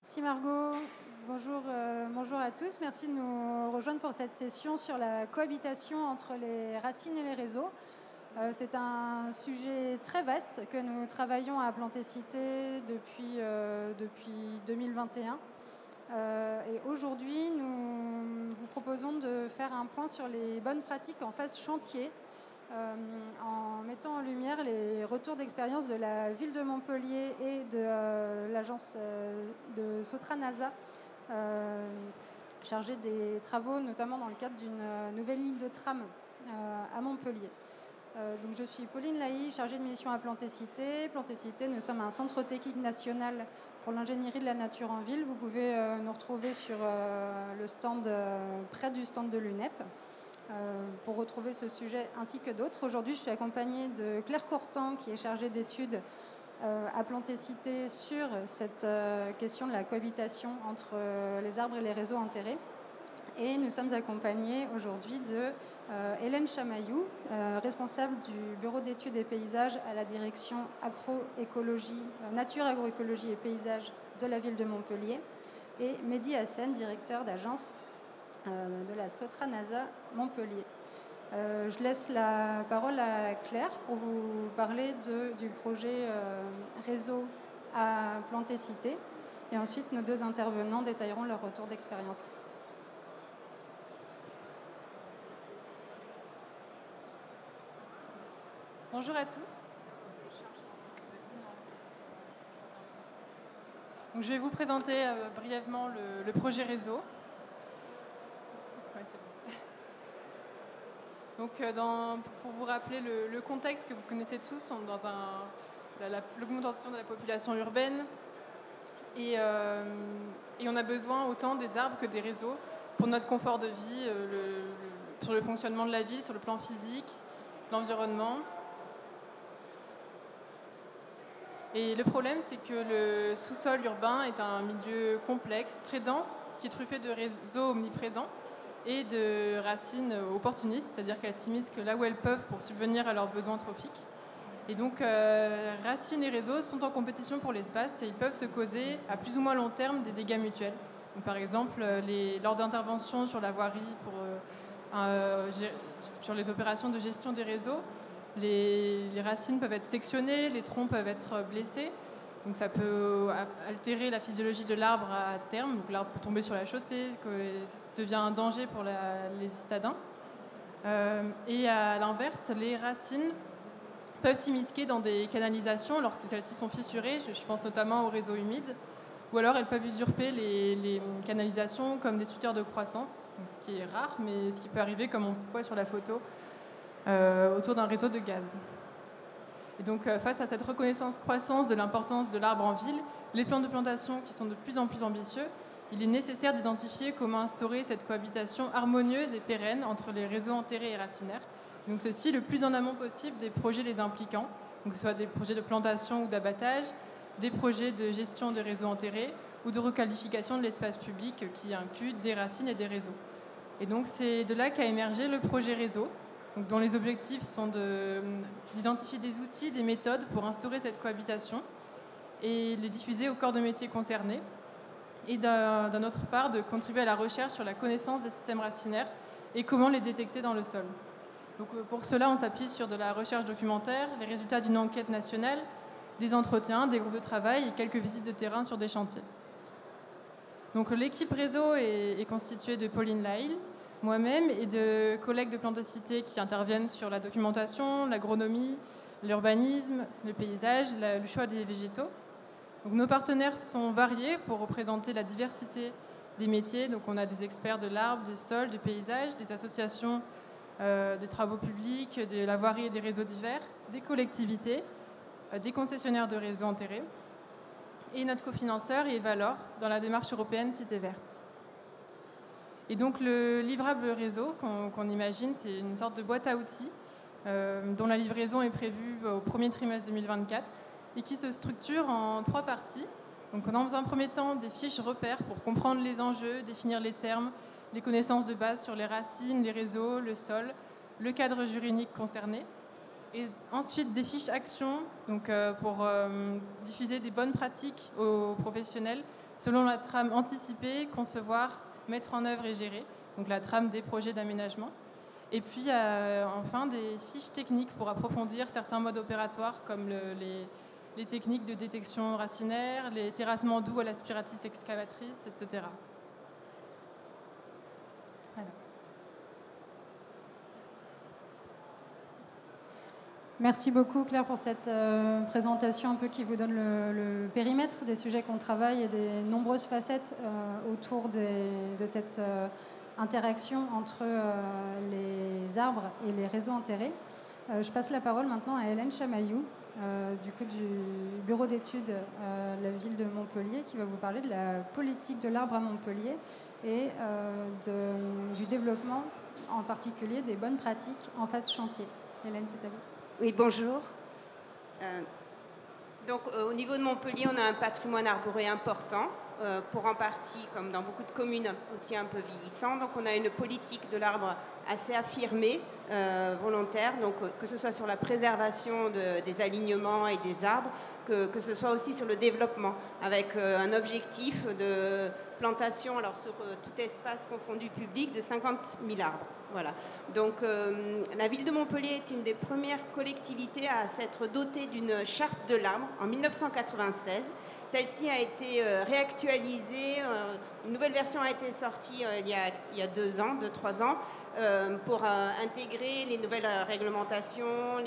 Merci Margot, bonjour à tous, merci de nous rejoindre pour cette session sur la cohabitation entre les racines et les réseaux. C'est un sujet très vaste que nous travaillons à Plantécité depuis 2021. Et aujourd'hui, nous vous proposons de faire un point sur les bonnes pratiques en phase chantier, en mettant en lumière les retours d'expérience de la ville de Montpellier et de l'agence de Sotranasa, chargée des travaux, notamment dans le cadre d'une nouvelle ligne de tram à Montpellier. Donc je suis Pauline Lahy, chargée de mission à Plantécité. Plantécité, nous sommes un centre technique national pour l'ingénierie de la nature en ville. Vous pouvez nous retrouver sur le stand, près du stand de l'UNEP. Pour retrouver ce sujet ainsi que d'autres. Aujourd'hui, je suis accompagnée de Claire Courtan, qui est chargée d'études à Plantécité sur cette question de la cohabitation entre les arbres et les réseaux enterrés. Et nous sommes accompagnés aujourd'hui de Hélène Chamaillou, responsable du bureau d'études et paysages à la direction agroécologie, nature, agroécologie et paysages de la ville de Montpellier, et Mehdi Hassen, directeur d'agence de la Sotranasa Montpellier. Je laisse la parole à Claire pour vous parler du projet réseau à Plantécité, et ensuite nos deux intervenants détailleront leur retour d'expérience. Bonjour à tous. Donc, je vais vous présenter brièvement le projet réseau. Ouais, c'est bon. Donc, pour vous rappeler le contexte que vous connaissez tous, on est dans l'augmentation de la population urbaine et on a besoin autant des arbres que des réseaux pour notre confort de vie, sur le fonctionnement de la ville, sur le plan physique, l'environnement. Et le problème, c'est que le sous-sol urbain est un milieu complexe, très dense, qui est truffé de réseaux omniprésents et de racines opportunistes, c'est-à-dire qu'elles s'immiscent que là où elles peuvent pour subvenir à leurs besoins trophiques. Et donc, racines et réseaux sont en compétition pour l'espace et ils peuvent se causer à plus ou moins long terme des dégâts mutuels. Donc, par exemple, lors d'interventions sur la voirie sur les opérations de gestion des réseaux, les racines peuvent être sectionnées, les troncs peuvent être blessés. Donc ça peut altérer la physiologie de l'arbre à terme. Donc l'arbre peut tomber sur la chaussée, devient un danger pour les citadins. Et à l'inverse, les racines peuvent s'immiscer dans des canalisations lorsque celles-ci sont fissurées. Je pense notamment aux réseaux humides. Ou alors elles peuvent usurper les canalisations comme des tuteurs de croissance, ce qui est rare, mais ce qui peut arriver, comme on voit sur la photo, autour d'un réseau de gaz. Et donc, face à cette reconnaissance croissante de l'importance de l'arbre en ville, les plans de plantation qui sont de plus en plus ambitieux, il est nécessaire d'identifier comment instaurer cette cohabitation harmonieuse et pérenne entre les réseaux enterrés et racinaires. Donc, ceci le plus en amont possible des projets les impliquant, donc que ce soit des projets de plantation ou d'abattage, des projets de gestion des réseaux enterrés ou de requalification de l'espace public qui inclut des racines et des réseaux. Et donc, c'est de là qu'a émergé le projet réseau, donc, dont les objectifs sont d'identifier des outils, des méthodes pour instaurer cette cohabitation et les diffuser au corps de métier concernés, et d'un autre part de contribuer à la recherche sur la connaissance des systèmes racinaires et comment les détecter dans le sol. Donc, pour cela, on s'appuie sur de la recherche documentaire, les résultats d'une enquête nationale, des entretiens, des groupes de travail et quelques visites de terrain sur des chantiers. Donc, l'équipe réseau est constituée de Pauline Lahy, moi-même et de collègues de Plantécité qui interviennent sur la documentation, l'agronomie, l'urbanisme, le paysage, le choix des végétaux. Donc, nos partenaires sont variés pour représenter la diversité des métiers. Donc, on a des experts de l'arbre, des sols, du paysage, des associations des travaux publics, de la voirie et des réseaux divers, des collectivités, des concessionnaires de réseaux enterrés et notre cofinanceur est Valor dans la démarche européenne Cité Verte. Et donc le livrable réseau qu'on imagine, c'est une sorte de boîte à outils dont la livraison est prévue au premier trimestre 2024 et qui se structure en 3 parties. Donc dans un premier temps, des fiches repères pour comprendre les enjeux, définir les termes, les connaissances de base sur les racines, les réseaux, le sol, le cadre juridique concerné. Et ensuite des fiches actions donc, pour diffuser des bonnes pratiques aux professionnels selon la trame anticipée, concevoir, mettre en œuvre et gérer, donc la trame des projets d'aménagement. Et puis enfin des fiches techniques pour approfondir certains modes opératoires comme les techniques de détection racinaire, les terrassements doux à l'aspiratrice excavatrice, etc. Voilà. Merci beaucoup Claire pour cette présentation un peu qui vous donne le périmètre des sujets qu'on travaille et des nombreuses facettes autour de cette interaction entre les arbres et les réseaux enterrés. Je passe la parole maintenant à Hélène Chamaillou, du bureau d'études de la ville de Montpellier, qui va vous parler de la politique de l'arbre à Montpellier et du développement, en particulier des bonnes pratiques en phase chantier. Hélène, c'est à vous. Oui, bonjour. Donc, au niveau de Montpellier, on a un patrimoine arboré important, pour en partie, comme dans beaucoup de communes, aussi un peu vieillissant. Donc, on a une politique de l'arbre assez affirmée, volontaire, donc que ce soit sur la préservation des alignements et des arbres, que ce soit aussi sur le développement, avec un objectif de plantation, alors sur tout espace confondu public, de 50 000 arbres. Voilà. Donc, la ville de Montpellier est une des premières collectivités à s'être dotée d'une charte de l'arbre en 1996. Celle-ci a été réactualisée, une nouvelle version a été sortie il y a 2-3 ans, pour intégrer les nouvelles réglementations,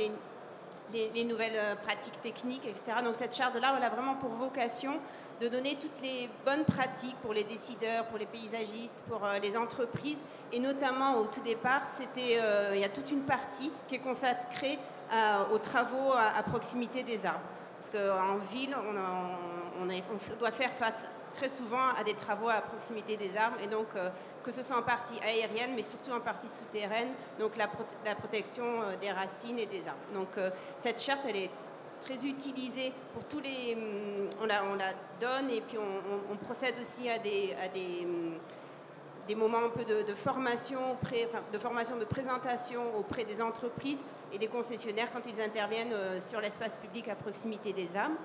les nouvelles pratiques techniques, etc. Donc cette charte de l'arbre, elle a vraiment pour vocation de donner toutes les bonnes pratiques pour les décideurs, pour les paysagistes, pour les entreprises, et notamment au tout départ, il y a toute une partie qui est consacrée aux travaux à proximité des arbres. Parce qu'en ville, on doit faire face très souvent à des travaux à proximité des arbres, et donc que ce soit en partie aérienne, mais surtout en partie souterraine, donc la protection des racines et des arbres. Donc cette charte, elle est très utilisée pour tous les... On la donne, et puis on procède aussi à des moments un peu de formation, de présentation auprès des entreprises et des concessionnaires quand ils interviennent sur l'espace public à proximité des arbres.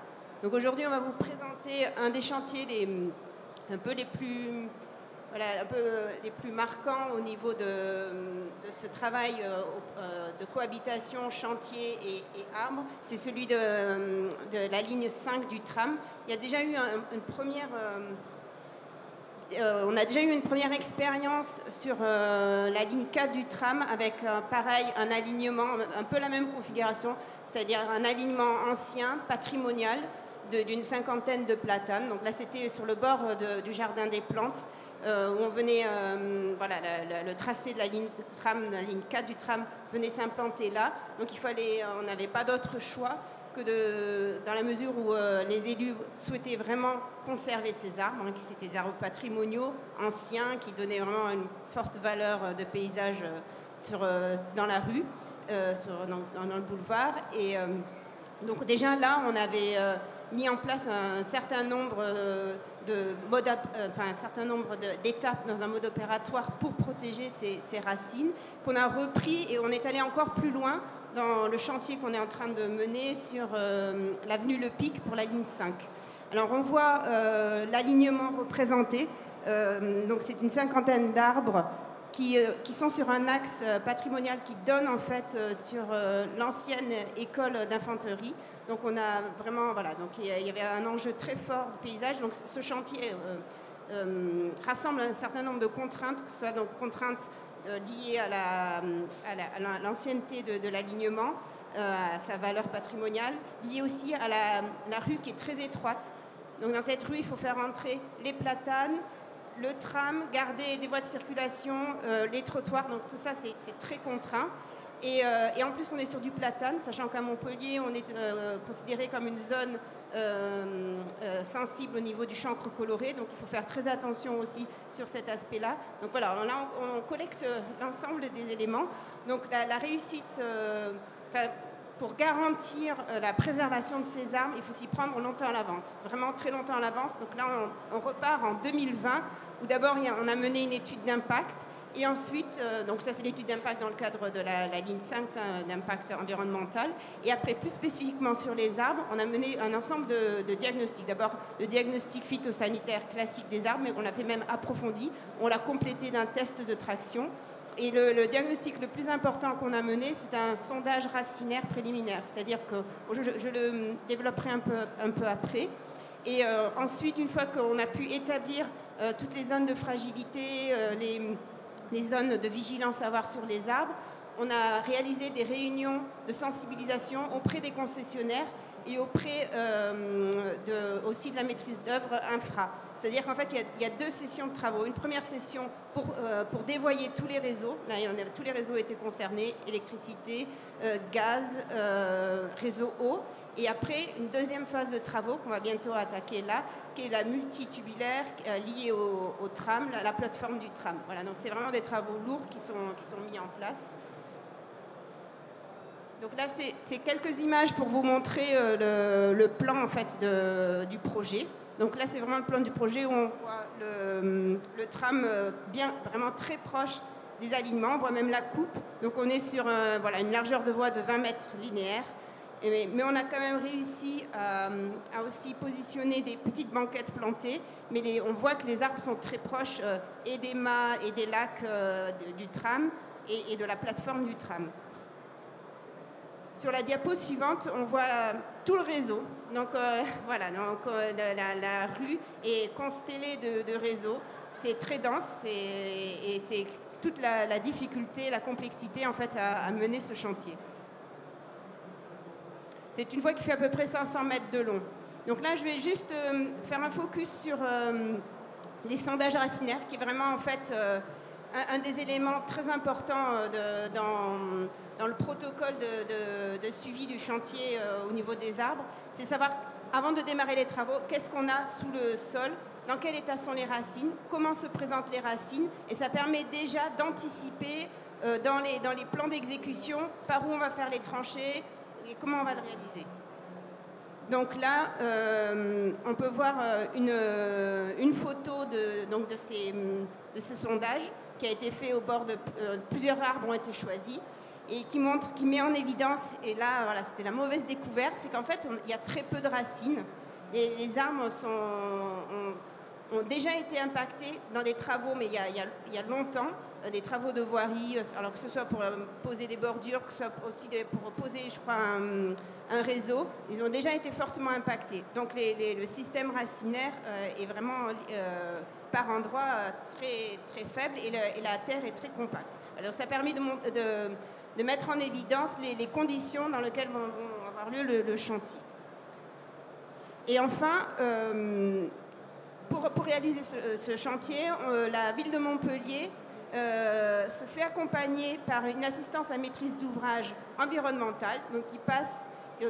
Donc aujourd'hui, on va vous présenter un des chantiers un peu les plus marquants au niveau de ce travail de cohabitation chantier et arbre. C'est celui de la ligne 5 du tram. Il y a déjà eu on a déjà eu une première expérience sur la ligne 4 du tram avec pareil, un alignement, un peu la même configuration, c'est-à-dire un alignement ancien, patrimonial, d'une 50aine de platanes. Donc là, c'était sur le bord du jardin des plantes, où on venait, le tracé de la ligne tram, la ligne 4 du tram venait s'implanter là. Donc on n'avait pas d'autre choix que dans la mesure où les élus souhaitaient vraiment conserver ces arbres, qui c'était des arbres patrimoniaux, anciens, qui donnaient vraiment une forte valeur de paysage dans la rue, dans le boulevard. Et donc déjà là, on avait mis en place un certain nombre d'étapes dans un mode opératoire pour protéger ces racines, qu'on a repris, et on est allé encore plus loin dans le chantier qu'on est en train de mener sur l'avenue Le Pic pour la ligne 5. Alors on voit l'alignement représenté, donc c'est une 50aine d'arbres qui sont sur un axe patrimonial qui donne en fait sur l'ancienne école d'infanterie. Donc on a vraiment, donc il y avait un enjeu très fort de paysage. Donc ce chantier rassemble un certain nombre de contraintes, que ce soit donc contraintes liées à l'ancienneté de l'alignement, à sa valeur patrimoniale, liées aussi à la rue qui est très étroite. Donc dans cette rue, il faut faire entrer les platanes, le tram, garder des voies de circulation, les trottoirs. Donc tout ça, c'est très contraint. Et en plus, on est sur du platane, sachant qu'à Montpellier, on est considéré comme une zone sensible au niveau du chancre coloré. Donc, il faut faire très attention aussi sur cet aspect-là. Donc, voilà, on collecte l'ensemble des éléments. Donc, la réussite, pour garantir la préservation de ces arbres, il faut s'y prendre longtemps à l'avance, vraiment très longtemps à l'avance. Donc là, on repart en 2020, où d'abord, on a mené une étude d'impact, et ensuite, donc ça c'est l'étude d'impact dans le cadre de la ligne 5 d'impact environnemental, et après, plus spécifiquement sur les arbres, on a mené un ensemble de diagnostics. D'abord, le diagnostic phytosanitaire classique des arbres, mais on l'a fait même approfondi, on l'a complété d'un test de traction. Et le diagnostic le plus important qu'on a mené, c'est un sondage racinaire préliminaire, c'est-à-dire que je le développerai un peu après. Et ensuite, une fois qu'on a pu établir toutes les zones de fragilité, les zones de vigilance à avoir sur les arbres, on a réalisé des réunions de sensibilisation auprès des concessionnaires et auprès aussi de la maîtrise d'œuvre infra. C'est-à-dire qu'en fait, il y a 2 sessions de travaux. Une première session pour dévoyer tous les réseaux. Là, tous les réseaux étaient concernés, électricité, gaz, réseau eau. Et après, une deuxième phase de travaux qu'on va bientôt attaquer là, qui est la multitubulaire liée au tram, la plateforme du tram. Voilà, donc c'est vraiment des travaux lourds qui sont mis en place. Donc là, c'est quelques images pour vous montrer le plan en fait, du projet. Donc là, c'est vraiment le plan du projet où on voit le tram vraiment très proche des alignements. On voit même la coupe. Donc on est sur une largeur de voie de 20 mètres linéaires. Mais on a quand même réussi à aussi positionner des petites banquettes plantées. Mais on voit que les arbres sont très proches et des mâts et des lacs du tram et de la plateforme du tram. Sur la diapo suivante, on voit tout le réseau. Donc voilà, la rue est constellée de réseaux. C'est très dense et c'est toute la difficulté, la complexité en fait à mener ce chantier. C'est une voie qui fait à peu près 500 mètres de long. Donc là, je vais juste faire un focus sur les sondages racinaires, qui est vraiment en fait un des éléments très importants dans le protocole de suivi du chantier au niveau des arbres. C'est savoir, avant de démarrer les travaux, qu'est-ce qu'on a sous le sol, dans quel état sont les racines, comment se présentent les racines, et ça permet déjà d'anticiper dans les plans d'exécution par où on va faire les tranchées et comment on va le réaliser. Donc là, on peut voir une photo de ce sondage qui a été fait au bord de plusieurs arbres ont été choisis et qui met en évidence, et là, voilà, c'était la mauvaise découverte, c'est qu'en fait, il y a très peu de racines. Les arbres ont déjà été impactés dans des travaux, mais il y a longtemps, des travaux de voirie, alors que ce soit pour poser des bordures, que ce soit aussi pour poser, je crois, un réseau, ils ont déjà été fortement impactés. Donc le système racinaire est vraiment par endroits très, très faible et la terre est très compacte. Alors ça a permis de mettre en évidence les conditions dans lesquelles vont avoir lieu le chantier. Et enfin, pour réaliser ce chantier, la ville de Montpellier se fait accompagner par une assistance à maîtrise d'ouvrage environnementale, donc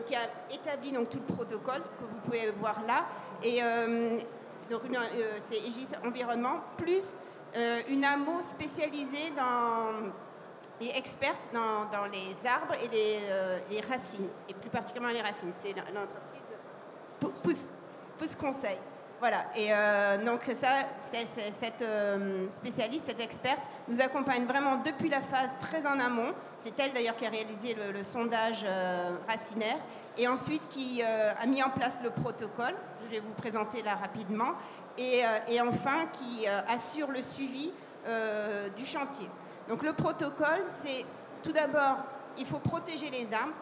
qui a établi donc, tout le protocole que vous pouvez voir là. Et donc c'est Aegis Environnement, plus une AMO spécialisée et experte dans les arbres et les racines, et plus particulièrement les racines. C'est l'entreprise Pousse Conseil. Voilà, et donc cette spécialiste, cette experte, nous accompagne vraiment depuis la phase très en amont. C'est elle d'ailleurs qui a réalisé le sondage racinaire et ensuite qui a mis en place le protocole, je vais vous présenter là rapidement, et enfin qui assure le suivi du chantier. Donc le protocole, c'est tout d'abord, il faut protéger les arbres.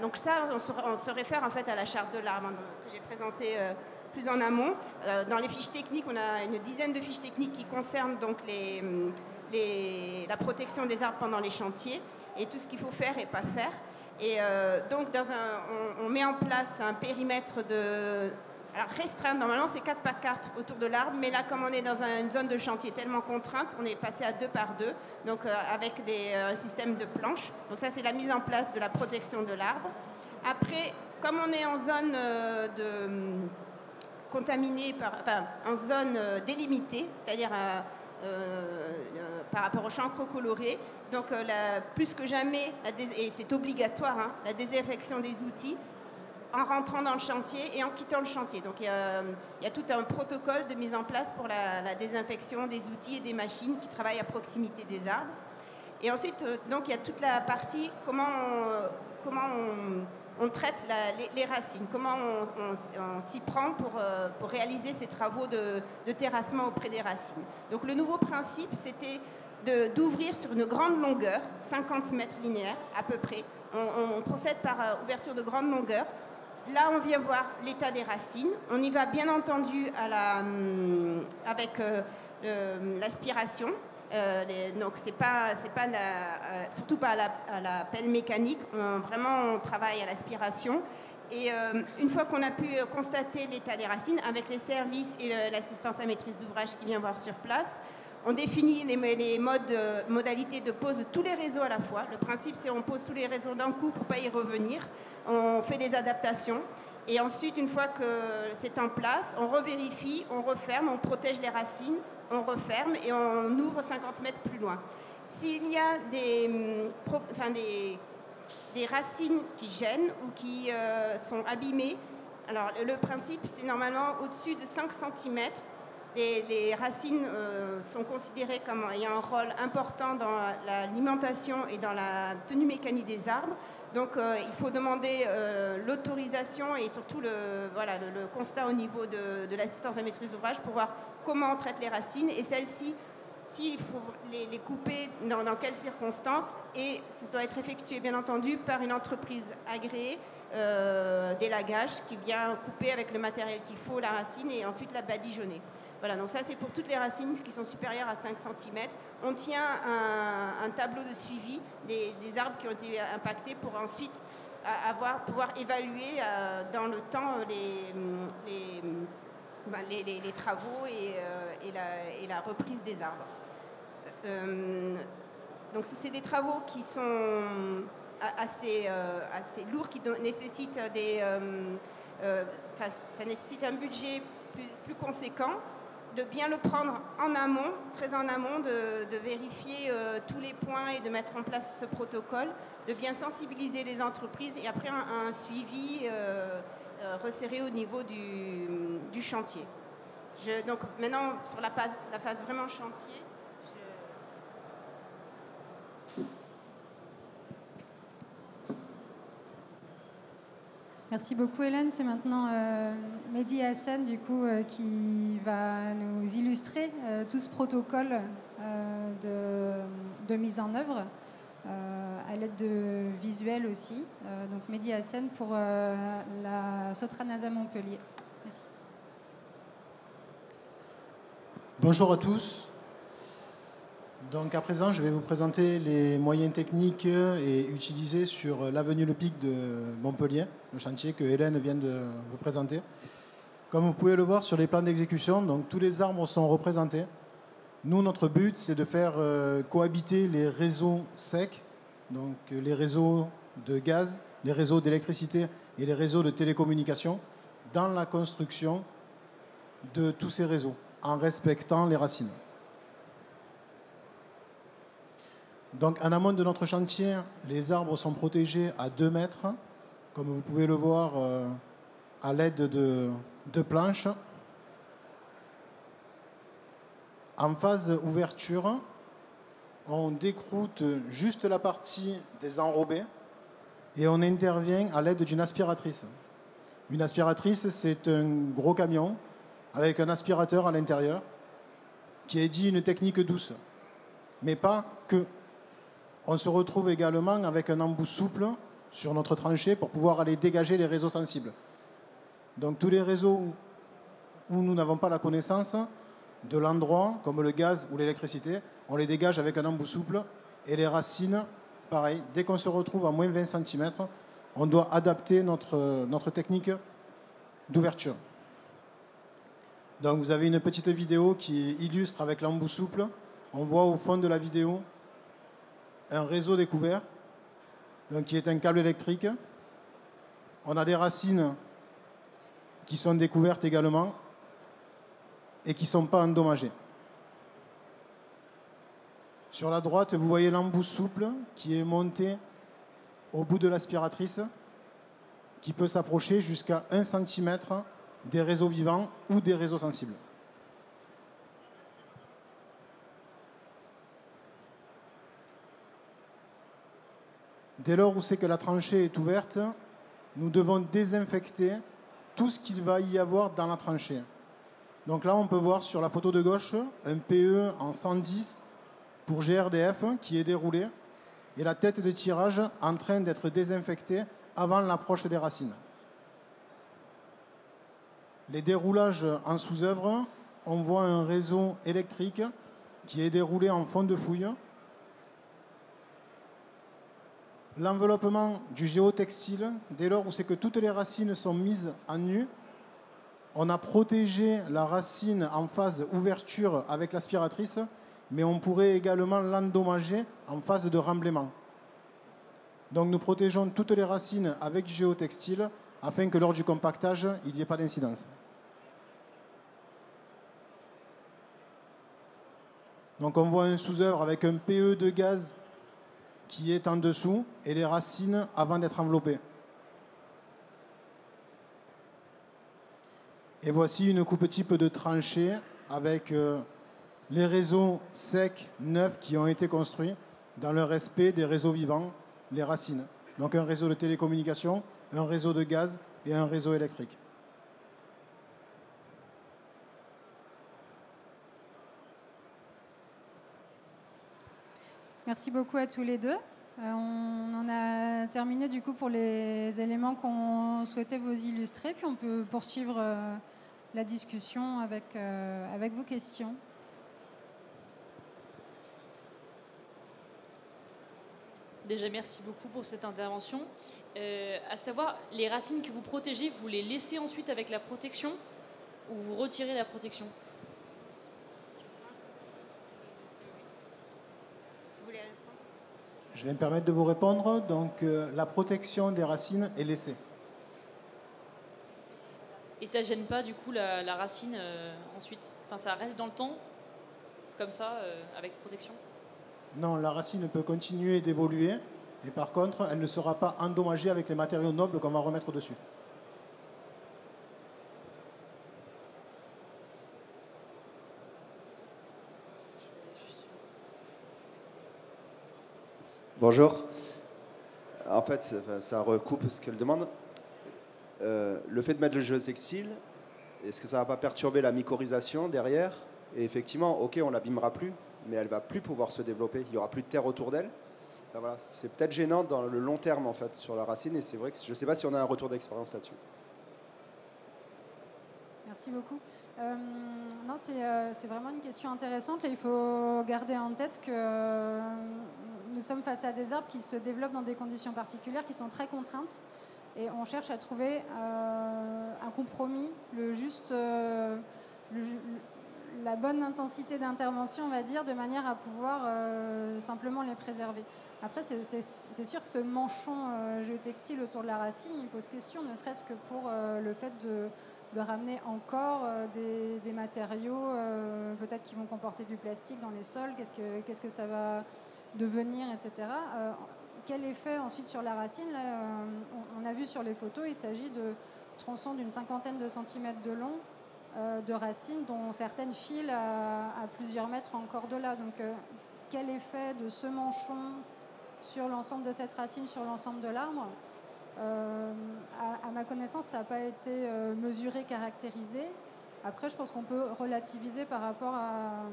Donc ça, on se réfère en fait à la charte de l'arbre que j'ai présentée plus en amont. Dans les fiches techniques, on a une dizaine de fiches techniques qui concernent donc la protection des arbres pendant les chantiers et tout ce qu'il faut faire et pas faire. Et donc on met en place un périmètre restreint. Normalement, c'est 4 par 4 autour de l'arbre, mais là, comme on est dans une zone de chantier tellement contrainte, on est passé à 2 par 2, donc avec un système de planches. Donc ça, c'est la mise en place de la protection de l'arbre. Après, comme on est en zone contaminée en zone délimitée, c'est-à-dire par rapport aux chancres colorés. Donc plus que jamais, et c'est obligatoire, hein, la désinfection des outils en rentrant dans le chantier et en quittant le chantier. Donc il y a tout un protocole de mise en place pour la désinfection des outils et des machines qui travaillent à proximité des arbres. Et ensuite, donc il y a toute la partie comment on traite les racines, comment on s'y prend pour réaliser ces travaux de terrassement auprès des racines. Donc le nouveau principe, c'était d'ouvrir sur une grande longueur, 50 mètres linéaires à peu près. On procède par ouverture de grande longueur. Là, on vient voir l'état des racines. On y va bien entendu avec l'aspiration. Donc, surtout pas à la pelle mécanique. Vraiment, on travaille à l'aspiration. Et une fois qu'on a pu constater l'état des racines, avec les services et l'assistance à maîtrise d'ouvrage qui vient voir sur place, on définit les modalités de pose de tous les réseaux à la fois. Le principe, c'est qu'on pose tous les réseaux d'un coup pour ne pas y revenir. On fait des adaptations. Et ensuite, une fois que c'est en place, on revérifie, on referme, on protège les racines, on referme et on ouvre 50 mètres plus loin. S'il y a des racines qui gênent ou qui sont abîmées, alors le principe, c'est normalement au-dessus de 5 cm. Les racines sont considérées comme ayant un rôle important dans l'alimentation et dans la tenue mécanique des arbres. Donc il faut demander l'autorisation et surtout le constat au niveau de l'assistance à maîtrise d'ouvrage pour voir comment on traite les racines et celles-ci, s'il faut les couper, dans quelles circonstances. Et ça doit être effectué bien entendu par une entreprise agréée d'élagage qui vient couper avec le matériel qu'il faut la racine et ensuite la badigeonner. Voilà, donc ça c'est pour toutes les racines qui sont supérieures à 5 cm. On tient un tableau de suivi des arbres qui ont été impactés pour ensuite pouvoir évaluer dans le temps les travaux et la reprise des arbres. Donc c'est des travaux qui sont assez lourds, qui nécessitent ça nécessite un budget plus conséquent, de bien le prendre en amont, très en amont, de vérifier tous les points et de mettre en place ce protocole, de bien sensibiliser les entreprises et après un suivi resserré au niveau du chantier. Donc maintenant, sur la phase vraiment chantier, Merci beaucoup Hélène. C'est maintenant Mehdi Hassen du coup, qui va nous illustrer tout ce protocole de mise en œuvre à l'aide de visuels aussi. Donc Mehdi Hassen pour la Sotranasa Montpellier. Merci. Bonjour à tous. Donc à présent, je vais vous présenter les moyens techniques et utilisés sur l'avenue Le Pic de Montpellier, le chantier que Hélène vient de vous présenter. Comme vous pouvez le voir sur les plans d'exécution, donc tous les arbres sont représentés. Nous, notre but, c'est de faire cohabiter les réseaux secs, donc les réseaux de gaz, les réseaux d'électricité et les réseaux de télécommunications dans la construction de tous ces réseaux, en respectant les racines. Donc, en amont de notre chantier, les arbres sont protégés à 2 mètres, comme vous pouvez le voir à l'aide de planches. En phase ouverture, on décroute juste la partie des enrobés et on intervient à l'aide d'une aspiratrice. Une aspiratrice, c'est un gros camion avec un aspirateur à l'intérieur qui est dit une technique douce, mais pas que. On se retrouve également avec un embout souple sur notre tranchée pour pouvoir aller dégager les réseaux sensibles. Donc tous les réseaux où nous n'avons pas la connaissance de l'endroit, comme le gaz ou l'électricité, on les dégage avec un embout souple. Et les racines, pareil, dès qu'on se retrouve à moins 20 cm, on doit adapter notre technique d'ouverture. Donc vous avez une petite vidéo qui illustre avec l'embout souple. On voit au fond de la vidéo un réseau découvert, donc qui est un câble électrique. On a des racines qui sont découvertes également et qui ne sont pas endommagées. Sur la droite, vous voyez l'embout souple qui est monté au bout de l'aspiratrice, qui peut s'approcher jusqu'à 1 cm des réseaux vivants ou des réseaux sensibles. Dès lors où c'est que la tranchée est ouverte, nous devons désinfecter tout ce qu'il va y avoir dans la tranchée. Donc là, on peut voir sur la photo de gauche un PE en 110 pour GRDF qui est déroulé et la tête de tirage en train d'être désinfectée avant l'approche des racines. Les déroulages en sous-œuvre, on voit un réseau électrique qui est déroulé en fond de fouille. L'enveloppement du géotextile, dès lors où c'est que toutes les racines sont mises en nu, on a protégé la racine en phase ouverture avec l'aspiratrice, mais on pourrait également l'endommager en phase de remblaiement. Donc nous protégeons toutes les racines avec du géotextile afin que lors du compactage, il n'y ait pas d'incidence. Donc on voit un sous-œuvre avec un PE de gaz qui est en dessous et les racines avant d'être enveloppées. Et voici une coupe type de tranchée avec les réseaux secs, neufs qui ont été construits dans le respect des réseaux vivants, les racines. Donc un réseau de télécommunications, un réseau de gaz et un réseau électrique. Merci beaucoup à tous les deux. On en a terminé du coup pour les éléments qu'on souhaitait vous illustrer, puis on peut poursuivre la discussion avec vos questions. Déjà, merci beaucoup pour cette intervention. À savoir, les racines que vous protégez, vous les laissez ensuite avec la protection ou vous retirez la protection? Je vais me permettre de vous répondre. Donc la protection des racines est laissée. Et ça ne gêne pas du coup la racine ensuite? Enfin, ça reste dans le temps, comme ça, avec protection? Non, la racine peut continuer d'évoluer, mais par contre, elle ne sera pas endommagée avec les matériaux nobles qu'on va remettre dessus. Bonjour. En fait, ça recoupe ce qu'elle demande. Le fait de mettre le géotextile, est-ce que ça ne va pas perturber la mycorhisation derrière? Et effectivement, ok, on ne l'abîmera plus, mais elle ne va plus pouvoir se développer. Il n'y aura plus de terre autour d'elle. Enfin, voilà. C'est peut-être gênant dans le long terme, en fait, sur la racine. Et c'est vrai que je ne sais pas si on a un retour d'expérience là-dessus. Merci beaucoup. Non, c'est vraiment une question intéressante. Là, il faut garder en tête que nous sommes face à des arbres qui se développent dans des conditions particulières, qui sont très contraintes. Et on cherche à trouver un compromis, la bonne intensité d'intervention, on va dire, de manière à pouvoir simplement les préserver. Après, c'est sûr que ce manchon géotextile autour de la racine, il pose question, ne serait-ce que pour le fait de ramener encore des matériaux peut-être qui vont comporter du plastique dans les sols, qu'est-ce que ça va devenir, etc. Quel effet ensuite sur la racine? Là, on a vu sur les photos, il s'agit de tronçons d'une 50aine de centimètres de long, de racines dont certaines filent à plusieurs mètres encore de là. Donc quel effet de ce manchon sur l'ensemble de cette racine, sur l'ensemble de l'arbre? À ma connaissance, ça n'a pas été mesuré, caractérisé. Après, je pense qu'on peut relativiser par rapport à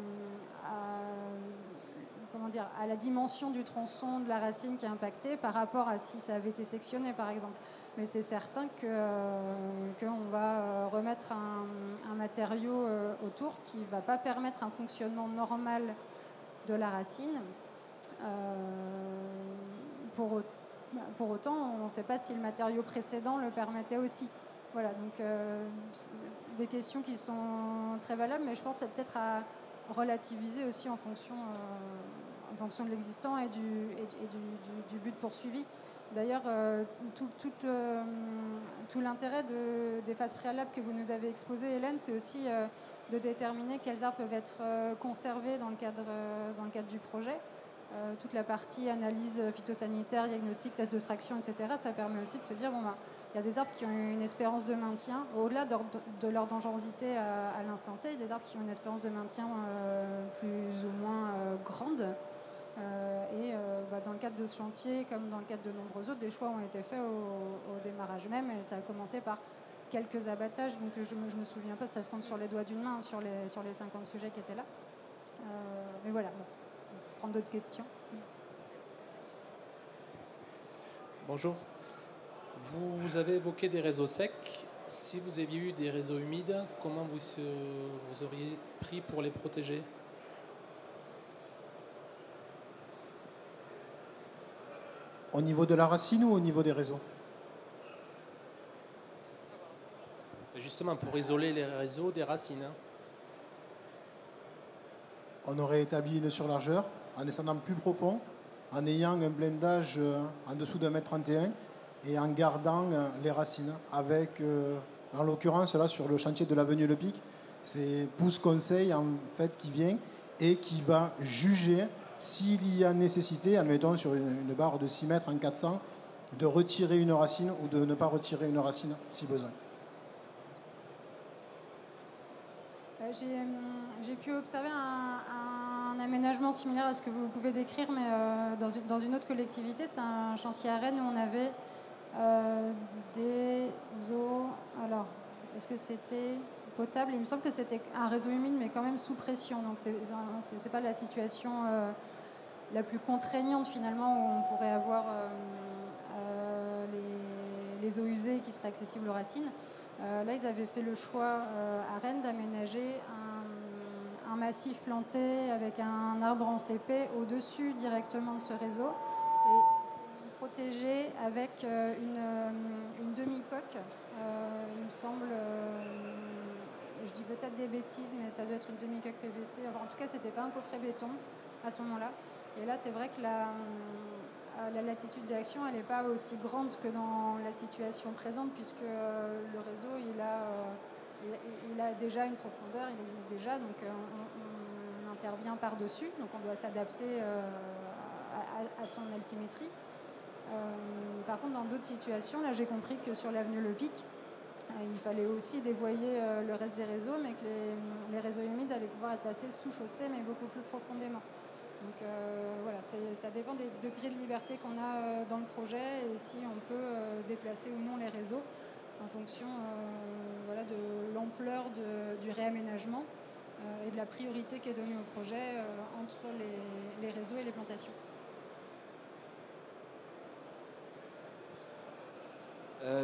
la dimension du tronçon de la racine qui est impactée par rapport à si ça avait été sectionné, par exemple. Mais c'est certain qu'on va remettre un matériau autour qui ne va pas permettre un fonctionnement normal de la racine. Pour autant, on ne sait pas si le matériau précédent le permettait aussi. Voilà, donc des questions qui sont très valables, mais je pense que c'est peut-être à relativiser aussi en fonction de l'existant et du but poursuivi. D'ailleurs, tout l'intérêt des phases préalables que vous nous avez exposées, Hélène, c'est aussi de déterminer quels arbres peuvent être conservés dans le cadre du projet. Toute la partie analyse phytosanitaire, diagnostic, test de traction, etc., ça permet aussi de se dire, il y a des arbres qui ont une espérance de maintien, au-delà de leur dangerosité à l'instant T, il y a des arbres qui ont une espérance de maintien plus ou moins grande. Dans le cadre de ce chantier, comme dans le cadre de nombreux autres, des choix ont été faits au démarrage même, et ça a commencé par quelques abattages, donc je me souviens pas, ça se compte sur les doigts d'une main sur les 50 sujets qui étaient là. Mais voilà, bon, on va prendre d'autres questions. Bonjour. Vous avez évoqué des réseaux secs. Si vous aviez eu des réseaux humides, comment vous auriez pris pour les protéger ? Au niveau de la racine ou au niveau des réseaux? Justement, pour isoler les réseaux des racines. On aurait établi une surlargeur en descendant plus profond, en ayant un blindage en dessous d'un mètre 31 et en gardant les racines. Avec, en l'occurrence, là, sur le chantier de l'avenue Le Pic, c'est Pousse Conseil en fait, qui vient et qui va juger s'il y a nécessité, admettons sur une barre de 6 mètres en 400, de retirer une racine ou de ne pas retirer une racine si besoin. J'ai pu observer un aménagement similaire à ce que vous pouvez décrire, mais dans une autre collectivité. C'est un chantier à Rennes où on avait des eaux... Alors, est-ce que c'était potable? Il me semble que c'était un réseau humide, mais quand même sous pression. Donc, c'est pas la situation la plus contraignante, finalement, où on pourrait avoir les eaux usées qui seraient accessibles aux racines. Là, ils avaient fait le choix à Rennes d'aménager un massif planté avec un arbre en CP au-dessus directement de ce réseau et protégé avec une demi-coque. Il me semble, je dis peut-être des bêtises, mais ça doit être une demi-coque PVC. Enfin, en tout cas, c'était pas un coffret béton à ce moment-là. Et là, c'est vrai que la latitude d'action, elle n'est pas aussi grande que dans la situation présente, puisque le réseau, il a déjà une profondeur, il existe déjà, donc on intervient par-dessus, donc on doit s'adapter à son altimétrie. Par contre, dans d'autres situations, là, j'ai compris que sur l'avenue Le Pic, il fallait aussi dévoyer le reste des réseaux, mais que les réseaux humides allaient pouvoir être passés sous chaussée, mais beaucoup plus profondément. Donc voilà, ça dépend des degrés de liberté qu'on a dans le projet et si on peut déplacer ou non les réseaux en fonction de l'ampleur du réaménagement et de la priorité qui est donnée au projet entre les réseaux et les plantations.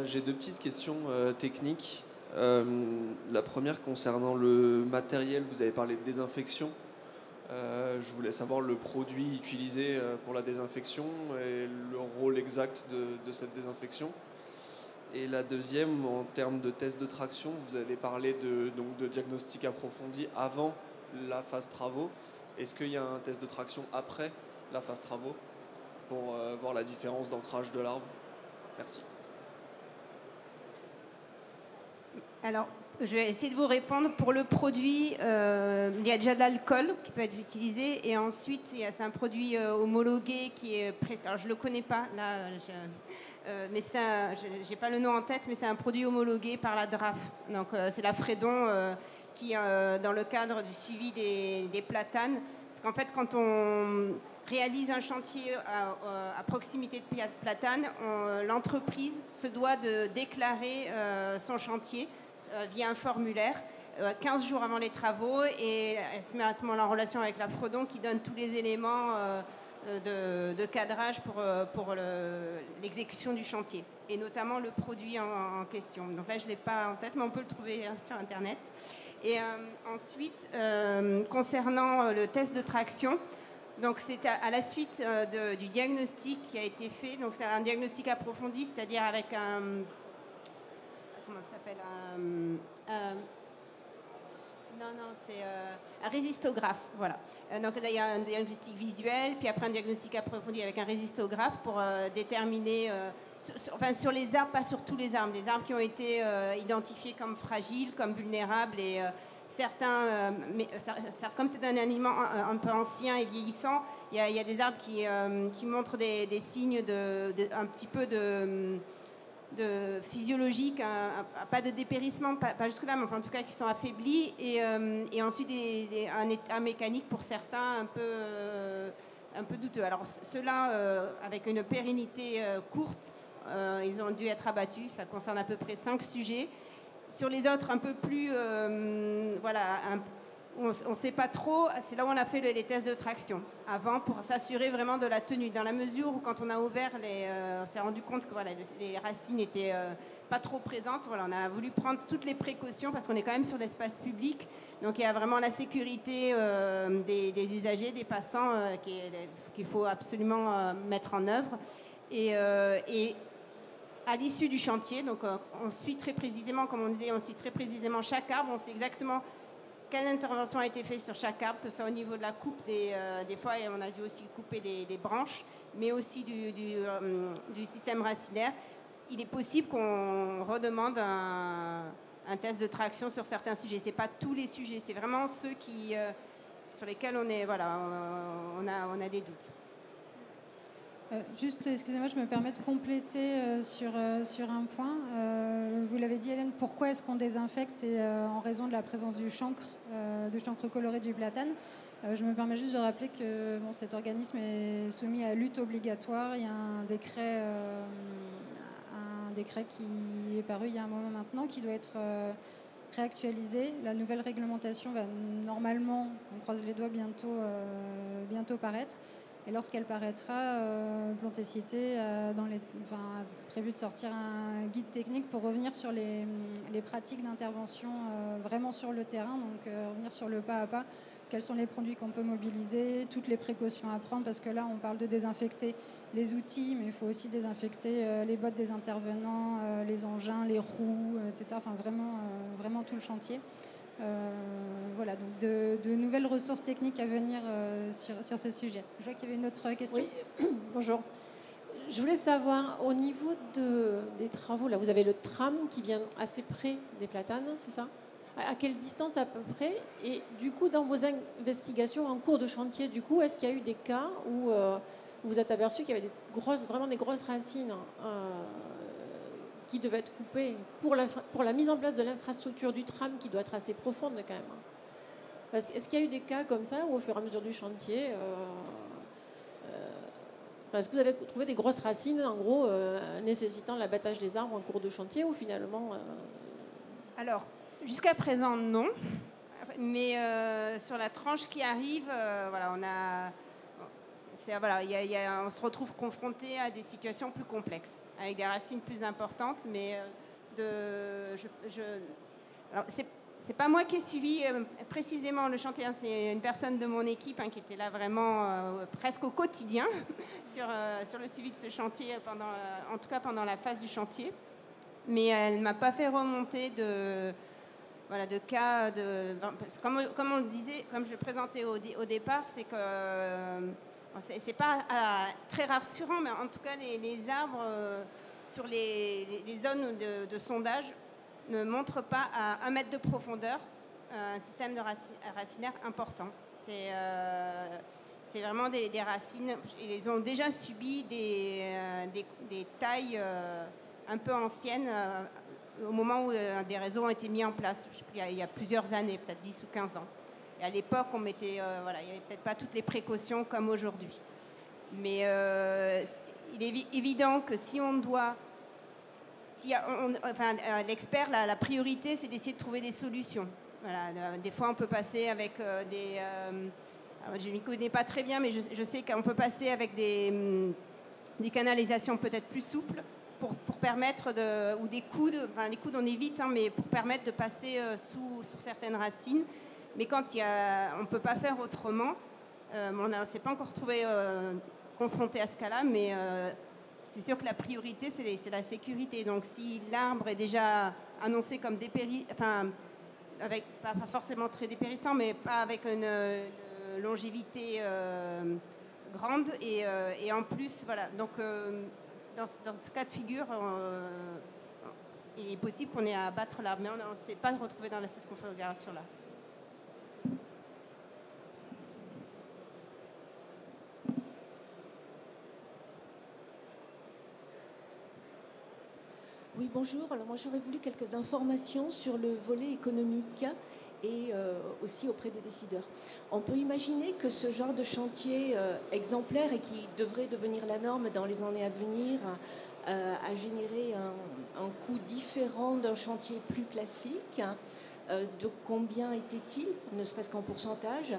J'ai deux petites questions techniques. La première concernant le matériel, vous avez parlé de désinfection. Je voulais savoir le produit utilisé pour la désinfection et le rôle exact de cette désinfection. Et la deuxième, en termes de test de traction, vous avez parlé de diagnostic approfondi avant la phase travaux. Est-ce qu'il y a un test de traction après la phase travaux pour voir la différence d'ancrage de l'arbre? Merci. Alors, je vais essayer de vous répondre. Pour le produit, il y a déjà de l'alcool qui peut être utilisé. Et ensuite, c'est un produit homologué qui est presque... Alors, je ne le connais pas, là, mais je n'ai pas le nom en tête, mais c'est un produit homologué par la DRAF. Donc, c'est la Fredon qui, dans le cadre du suivi des platanes, parce qu'en fait, quand on réalise un chantier à proximité de platanes, l'entreprise se doit de déclarer son chantier via un formulaire 15 jours avant les travaux, et elle se met à ce moment-là en relation avec la Fredon qui donne tous les éléments de cadrage pour l'exécution du chantier, et notamment le produit en question. Donc là, je ne l'ai pas en tête, mais on peut le trouver sur Internet. Et ensuite, concernant le test de traction, donc c'est à la suite du diagnostic qui a été fait. Donc c'est un diagnostic approfondi, c'est-à-dire avec un... Comment ça s'appelle c'est un résistographe, voilà. Donc là, il y a un diagnostic visuel, puis après un diagnostic approfondi avec un résistographe pour déterminer, sur les arbres, pas sur tous les arbres qui ont été identifiés comme fragiles, comme vulnérables, et certains, comme c'est un aliment un peu ancien et vieillissant, il y a des arbres qui montrent des signes un petit peu de physiologique, pas de dépérissement, pas jusque-là, mais enfin, en tout cas qui sont affaiblis, et ensuite un état mécanique pour certains un peu douteux. Alors ceux-là, avec une pérennité courte, ils ont dû être abattus. Ça concerne à peu près 5 sujets. Sur les autres, un peu plus, on ne sait pas trop, c'est là où on a fait les tests de traction avant pour s'assurer vraiment de la tenue, dans la mesure où quand on a ouvert, on s'est rendu compte que les racines n'étaient pas trop présentes. Voilà, on a voulu prendre toutes les précautions parce qu'on est quand même sur l'espace public, donc il y a vraiment la sécurité des usagers, des passants qu'il faut absolument mettre en œuvre. Et à l'issue du chantier, donc on suit très précisément, comme on disait, on suit très précisément chaque arbre, on sait exactement quelle intervention a été faite sur chaque arbre, que ce soit au niveau de la coupe, des fois on a dû aussi couper des branches, mais aussi du système racinaire. Il est possible qu'on redemande un test de traction sur certains sujets. Ce n'est pas tous les sujets, c'est vraiment ceux sur lesquels on a des doutes. Juste, excusez-moi, je me permets de compléter sur un point. Vous l'avez dit, Hélène, pourquoi est-ce qu'on désinfecte? C'est en raison de la présence du chancre coloré du platane. Je me permets juste de rappeler que cet organisme est soumis à lutte obligatoire. Il y a un décret qui est paru il y a un moment maintenant, qui doit être réactualisé. La nouvelle réglementation va normalement, on croise les doigts, bientôt paraître. Et lorsqu'elle paraîtra, Plantécité a prévu de sortir un guide technique pour revenir sur les pratiques d'intervention vraiment sur le terrain, donc revenir sur le pas à pas, quels sont les produits qu'on peut mobiliser, toutes les précautions à prendre, parce que là, on parle de désinfecter les outils, mais il faut aussi désinfecter les bottes des intervenants, les engins, les roues, etc. Enfin, vraiment tout le chantier. Voilà, donc de nouvelles ressources techniques à venir sur ce sujet. Je vois qu'il y avait une autre question. Oui, bonjour. Je voulais savoir, au niveau des travaux, là, vous avez le tram qui vient assez près des platanes, c'est ça? À quelle distance à peu près? Et du coup, dans vos investigations en cours de chantier, du coup, est-ce qu'il y a eu des cas où vous vous êtes aperçu qu'il y avait vraiment des grosses racines qui devaient être coupées pour la mise en place de l'infrastructure du tram qui doit être assez profonde quand même? Est-ce qu'il y a eu des cas comme ça où au fur et à mesure du chantier, est-ce que vous avez trouvé des grosses racines en gros nécessitant l'abattage des arbres en cours de chantier ou finalement Alors, jusqu'à présent non, mais sur la tranche qui arrive, on se retrouve confronté à des situations plus complexes, avec des racines plus importantes, mais alors, c'est pas moi qui ai suivi précisément le chantier, hein, c'est une personne de mon équipe qui était là vraiment presque au quotidien sur le suivi de ce chantier, en tout cas pendant la phase du chantier, mais elle ne m'a pas fait remonter de cas comme on le disait, comme je le présentais au départ, c'est que c'est pas très rassurant, mais en tout cas les arbres sur les zones de sondage ne montrent pas à 1 mètre de profondeur un système de racinaire important. C'est vraiment des racines, ils ont déjà subi des tailles un peu anciennes au moment où des réseaux ont été mis en place, il y a plusieurs années, peut-être 10 ou 15 ans. Et à l'époque, il n'y avait peut-être pas toutes les précautions comme aujourd'hui. Mais il est évident que si on doit... l'expert, la priorité, c'est d'essayer de trouver des solutions. Voilà, des fois, on peut passer avec je ne m'y connais pas très bien, mais je sais qu'on peut passer avec des canalisations peut-être plus souples, pour permettre ou des coudes, les coudes on évite, mais pour permettre de passer sur certaines racines. Mais quand on ne peut pas faire autrement, on ne s'est pas encore trouvé confronté à ce cas-là, mais c'est sûr que la priorité, c'est la sécurité. Donc si l'arbre est déjà annoncé comme avec pas forcément très dépérissant, mais pas avec une longévité grande, et en plus, voilà, donc... Dans ce cas de figure, il est possible qu'on ait à abattre l'arbre, mais on ne s'est pas retrouvé dans cette configuration-là. Bonjour, alors moi j'aurais voulu quelques informations sur le volet économique et aussi auprès des décideurs. On peut imaginer que ce genre de chantier exemplaire et qui devrait devenir la norme dans les années à venir a généré un coût différent d'un chantier plus classique. De combien était-il, ne serait-ce qu'en pourcentage,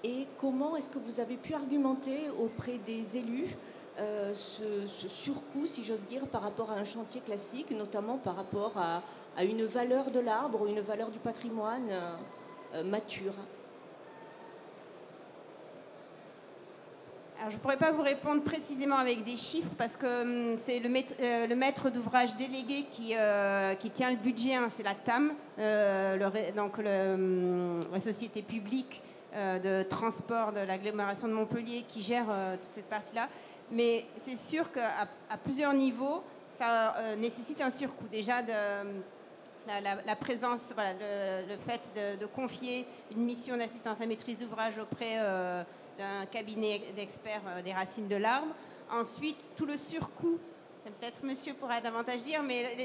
et comment est-ce que vous avez pu argumenter auprès des élus ce surcoût, si j'ose dire, par rapport à un chantier classique, notamment par rapport à une valeur de l'arbre ou une valeur du patrimoine mature? Alors, je ne pourrais pas vous répondre précisément avec des chiffres parce que c'est le maître d'ouvrage délégué qui tient le budget, hein, c'est la TAM, donc la société publique de transport de l'agglomération de Montpellier qui gère toute cette partie-là. Mais c'est sûr qu'à plusieurs niveaux, ça nécessite un surcoût. Déjà, la présence, voilà, le fait de confier une mission d'assistance à maîtrise d'ouvrage auprès d'un cabinet d'experts des racines de l'arbre. Ensuite, tout le surcoût, c'est peut-être monsieur pourra davantage dire, mais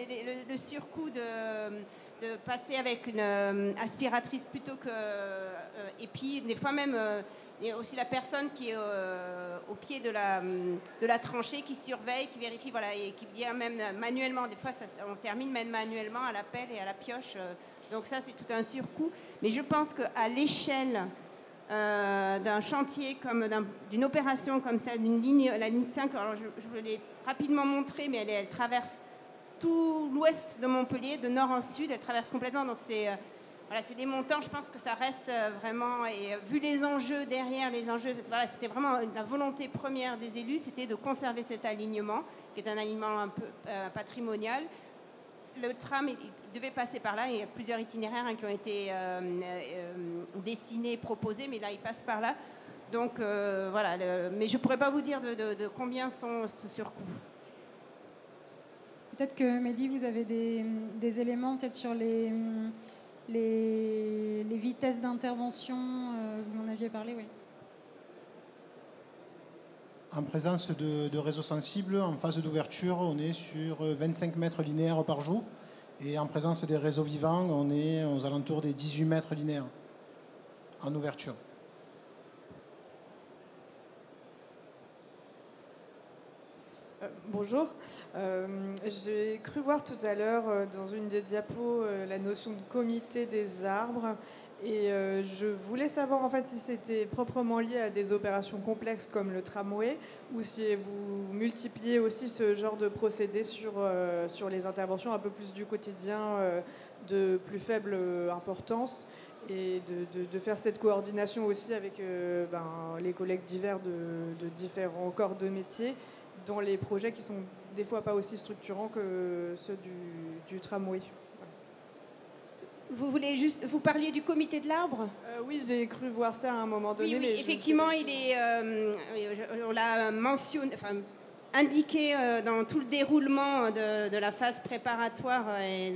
le surcoût de passer avec une aspiratrice plutôt que... et puis, des fois même, il y a aussi la personne qui est au pied de la tranchée, qui surveille, qui vérifie, voilà, et qui vient même manuellement. Des fois, on termine même manuellement à la pelle et à la pioche. Donc ça, c'est tout un surcoût. Mais je pense qu'à l'échelle d'un chantier, comme d'une opération comme celle d'une ligne, la ligne 5, alors je vous l'ai rapidement montré, mais elle traverse tout l'ouest de Montpellier, de nord en sud, elle traverse complètement, donc c'est des montants, je pense que ça reste vraiment, et vu les enjeux derrière, voilà, c'était vraiment la volonté première des élus, c'était de conserver cet alignement, qui est un alignement un peu patrimonial. Le tram, il devait passer par là. Il y a plusieurs itinéraires qui ont été dessinés, proposés, mais là, il passe par là. Donc, voilà. Mais je ne pourrais pas vous dire de combien sont ce surcoût. Peut-être que, Mehdi, vous avez des éléments peut-être sur les vitesses d'intervention. Vous m'en aviez parlé, oui. En présence de réseaux sensibles, en phase d'ouverture, on est sur 25 mètres linéaires par jour. Et en présence des réseaux vivants, on est aux alentours des 18 mètres linéaires en ouverture. Bonjour. J'ai cru voir tout à l'heure dans une des diapos la notion de comité des arbres. Et je voulais savoir en fait si c'était proprement lié à des opérations complexes comme le tramway ou si vous multipliez aussi ce genre de procédés sur les interventions un peu plus du quotidien de plus faible importance et de faire cette coordination aussi avec les collègues divers de différents corps de métier dans les projets qui sont des fois pas aussi structurants que ceux du tramway. Vous parliez du comité de l'arbre ? Oui, j'ai cru voir ça à un moment donné. Oui, mais effectivement, on l'a mentionné, indiqué dans tout le déroulement de la phase préparatoire et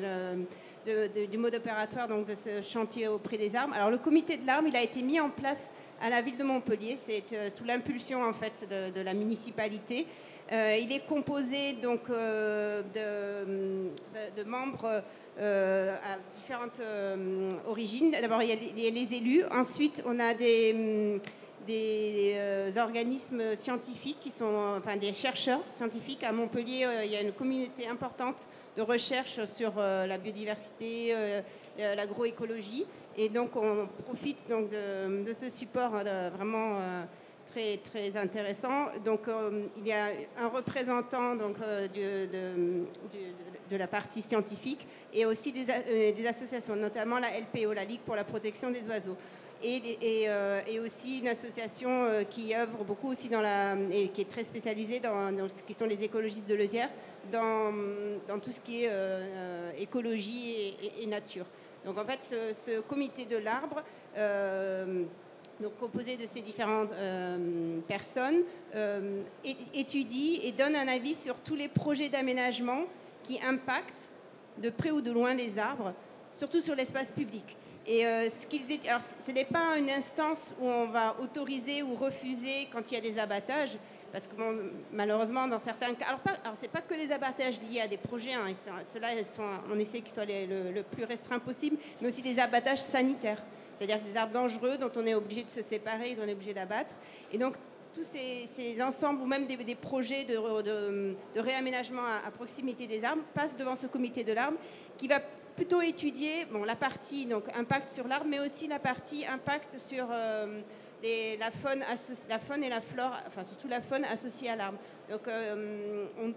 du mode opératoire donc, de ce chantier auprès des arbres. Alors, le comité de l'arbre, il a été mis en place à la ville de Montpellier. C'est sous l'impulsion en fait de la municipalité. Il est composé donc de membres à différentes origines. D'abord, il y a les élus. Ensuite, on a des organismes scientifiques qui sont, des chercheurs scientifiques. À Montpellier, il y a une communauté importante de recherche sur la biodiversité, l'agroécologie. Et donc, on profite donc de ce support vraiment très, très intéressant. Donc, il y a un représentant donc, de la partie scientifique et aussi des associations, notamment la LPO, la Ligue pour la protection des oiseaux. Et aussi une association qui œuvre beaucoup aussi et qui est très spécialisée dans ce qui sont les écologistes de Leuzière, dans tout ce qui est écologie et nature. Donc en fait, ce comité de l'arbre, donc composé de ces différentes personnes, étudie et donne un avis sur tous les projets d'aménagement qui impactent de près ou de loin les arbres, surtout sur l'espace public. Et alors, ce n'est pas une instance où on va autoriser ou refuser quand il y a des abattages, Parce que bon, malheureusement, dans certains cas, alors c'est pas que les abattages liés à des projets, hein, ceux-là, on essaie qu'ils soient le plus restreints possible, mais aussi des abattages sanitaires, c'est-à-dire des arbres dangereux dont on est obligé de se séparer, dont on est obligé d'abattre. Et donc, tous ces ensembles ou même des projets de réaménagement à proximité des arbres passent devant ce comité de l'arbre qui va plutôt étudier la partie donc, impact sur l'arbre, mais aussi la partie impact sur la faune et la flore, enfin surtout la faune associée à l'arbre. Donc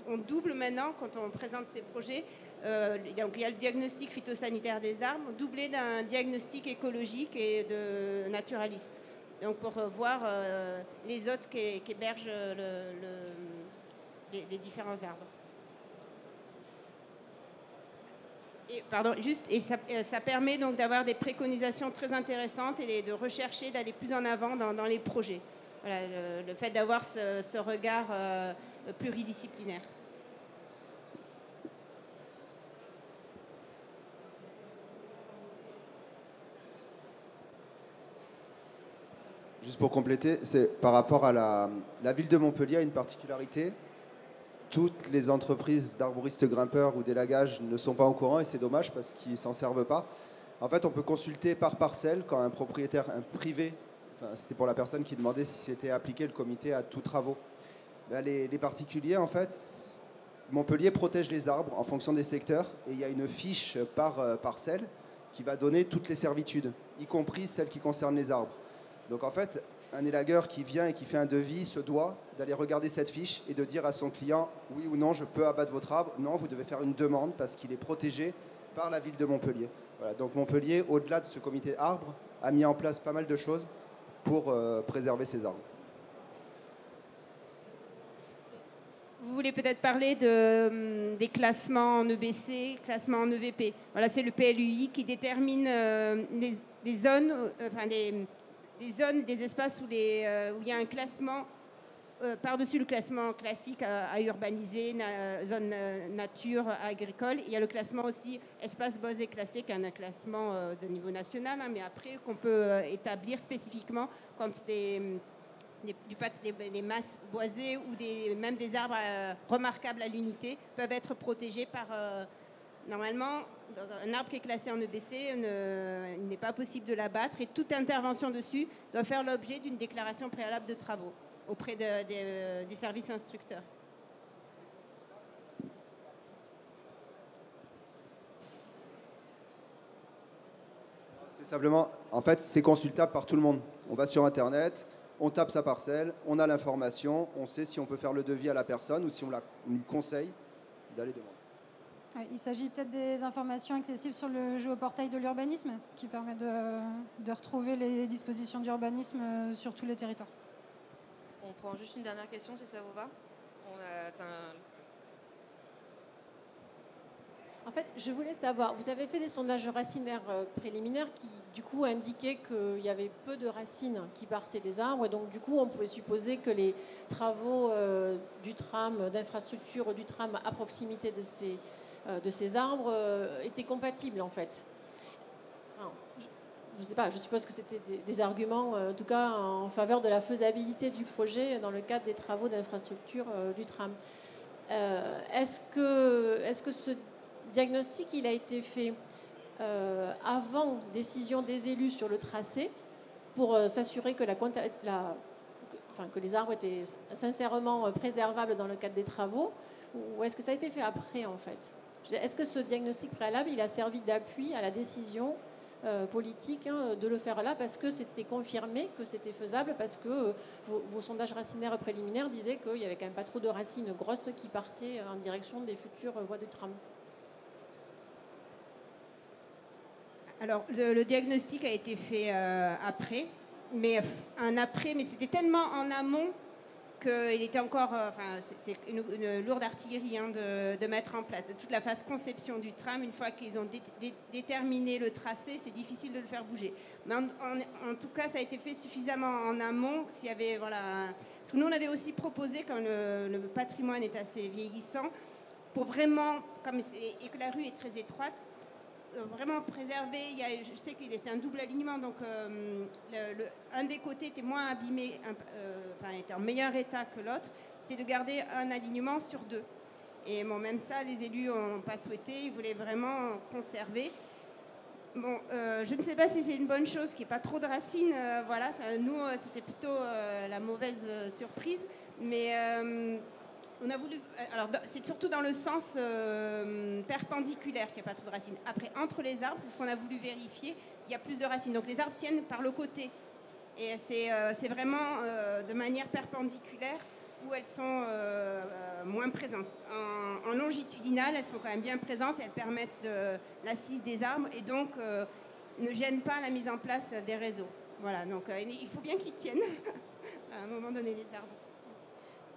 on double maintenant, quand on présente ces projets, donc il y a le diagnostic phytosanitaire des arbres, doublé d'un diagnostic écologique et de naturaliste. Donc pour voir les hôtes qu'hébergent les différents arbres. Et ça permet donc d'avoir des préconisations très intéressantes et de rechercher, d'aller plus en avant dans les projets. Voilà, le fait d'avoir ce regard pluridisciplinaire. Juste pour compléter, c'est par rapport à la ville de Montpellier a une particularité. Toutes les entreprises d'arboristes grimpeurs ou d'élagage ne sont pas au courant et c'est dommage parce qu'ils ne s'en servent pas. En fait, on peut consulter par parcelle quand un propriétaire, un privé, enfin, c'était pour la personne qui demandait si c'était appliqué le comité à tous travaux. Ben, les particuliers, en fait, Montpellier protège les arbres en fonction des secteurs et il y a une fiche par parcelle qui va donner toutes les servitudes, y compris celles qui concernent les arbres. Donc en fait, un élagueur qui vient et qui fait un devis se doit d'aller regarder cette fiche et de dire à son client oui ou non, je peux abattre votre arbre. Non, vous devez faire une demande parce qu'il est protégé par la ville de Montpellier. Voilà, donc Montpellier, au-delà de ce comité arbre, a mis en place pas mal de choses pour préserver ces arbres. Vous voulez peut-être parler des classements en EBC, classements en EVP. Voilà, c'est le PLUI qui détermine les zones, des zones, des espaces où il y a un classement par-dessus le classement classique à urbaniser, zone nature, agricole. Il y a le classement aussi espace boisé classé, qui est un classement de niveau national, hein, mais après qu'on peut établir spécifiquement quand des masses boisées ou même des arbres remarquables à l'unité peuvent être protégés par... Normalement, un arbre qui est classé en EBC, il n'est pas possible de l'abattre et toute intervention dessus doit faire l'objet d'une déclaration préalable de travaux auprès du service instructeur. C'est simplement, en fait, c'est consultable par tout le monde. On va sur Internet, on tape sa parcelle, on a l'information, on sait si on peut faire le devis à la personne ou si on lui conseille d'aller demander. Il s'agit peut-être des informations accessibles sur le géoportail de l'urbanisme qui permet de retrouver les dispositions d'urbanisme sur tous les territoires. On prend juste une dernière question si ça vous va. On a atteint... En fait, je voulais savoir, vous avez fait des sondages racinaires préliminaires qui, du coup, indiquaient qu'il y avait peu de racines qui partaient des arbres. Et donc, du coup, on pouvait supposer que les travaux du tram, d'infrastructure du tram à proximité de ces arbres étaient compatibles, en fait. Alors, je ne sais pas, je suppose que c'était des arguments, en tout cas, en faveur de la faisabilité du projet dans le cadre des travaux d'infrastructure du tram. Est-ce que ce diagnostic, il a été fait avant décision des élus sur le tracé pour s'assurer que que les arbres étaient sincèrement préservables dans le cadre des travaux, ou est-ce que ça a été fait après, en fait? Est-ce que ce diagnostic préalable, il a servi d'appui à la décision politique de le faire là, parce que c'était confirmé que c'était faisable, parce que vos sondages racinaires préliminaires disaient qu'il n'y avait quand même pas trop de racines grosses qui partaient en direction des futures voies de tram? Alors, le diagnostic a été fait après, mais c'était tellement en amont qu'il était encore... c'est une lourde artillerie de mettre en place. De toute la phase conception du tram, une fois qu'ils ont déterminé le tracé, c'est difficile de le faire bouger. Mais en tout cas, ça a été fait suffisamment en amont s'il y avait... Parce que nous, on avait aussi proposé, quand le patrimoine est assez vieillissant, pour vraiment... et que la rue est très étroite, vraiment préservé. Je sais que c'est un double alignement, donc un des côtés était moins abîmé, était en meilleur état que l'autre. C'était de garder un alignement sur deux. Et bon, même ça, les élus n'ont pas souhaité. Ils voulaient vraiment conserver. Bon, je ne sais pas si c'est une bonne chose qu'il n'y ait pas trop de racines. Voilà, nous, c'était plutôt la mauvaise surprise. Mais on a voulu. Alors, c'est surtout dans le sens perpendiculaire qu'il n'y a pas trop de racines. Après, entre les arbres, c'est ce qu'on a voulu vérifier. Il y a plus de racines. Donc, les arbres tiennent par le côté. Et c'est vraiment de manière perpendiculaire où elles sont moins présentes. En longitudinale, elles sont quand même bien présentes. Elles permettent de l'assise des arbres et donc ne gênent pas la mise en place des réseaux. Voilà, donc il faut bien qu'ils tiennent à un moment donné, les arbres.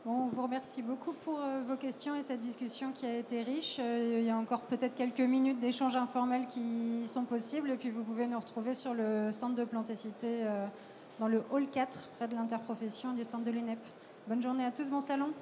Bon, on vous remercie beaucoup pour vos questions et cette discussion qui a été riche. Il y a encore peut-être quelques minutes d'échanges informels qui sont possibles. Et puis vous pouvez nous retrouver sur le stand de Plantécité dans le hall 4, près de l'interprofession du stand de l'UNEP. Bonne journée à tous, bon salon.